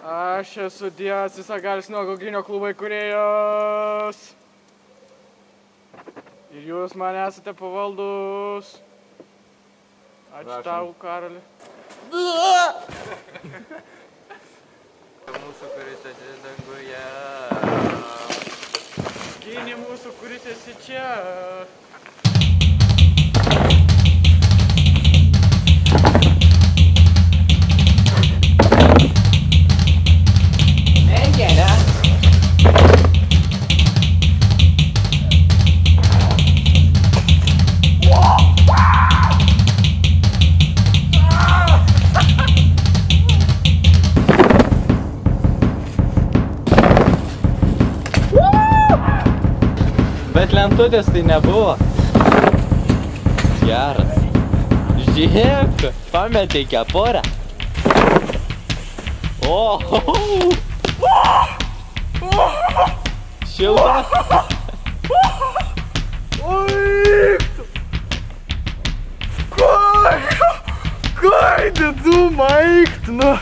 Aš esu Dijas Visagalis Nuogo Gynio klubo įkūrėjas. Ir jūs man esate pavaldus. Ačiū tau, Karoli. Mūsų, kuris esi danguje. Gyni mūsų, kuris esi čia. Bet lentutės tai nebuvo. Geras. Žiūrėk, pametei kepurę. O! Šilta. Kaide tu maiktina.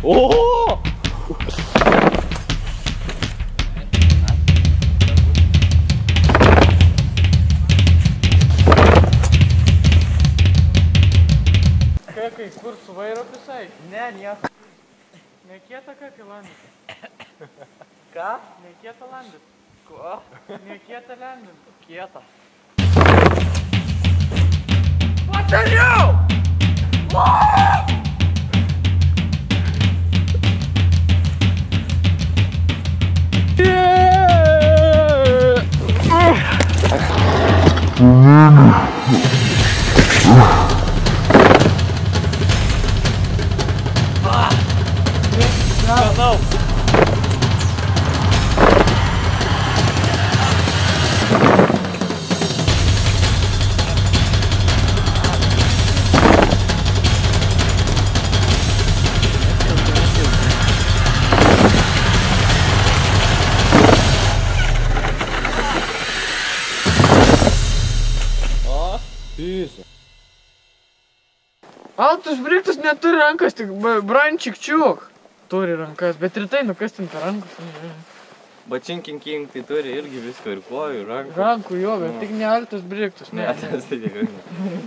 O! Kai kur su vairo visai? Ne, nieko. Nekieta kaip landit? Ką? Nekieta landit? Ko? Nekieta landit? Kieta. What are you? Skanaus. O, pysa. Altus Briktus neturi rankas, tik Brančikčiuk turi rankas, bet ir tai nukastinta rankas. Bačinkinking tai turi irgi visko ir kojų, ir rankų. Rankų jo, bet tik ne Altus Briktus. Ne, tas tai tikrai ne.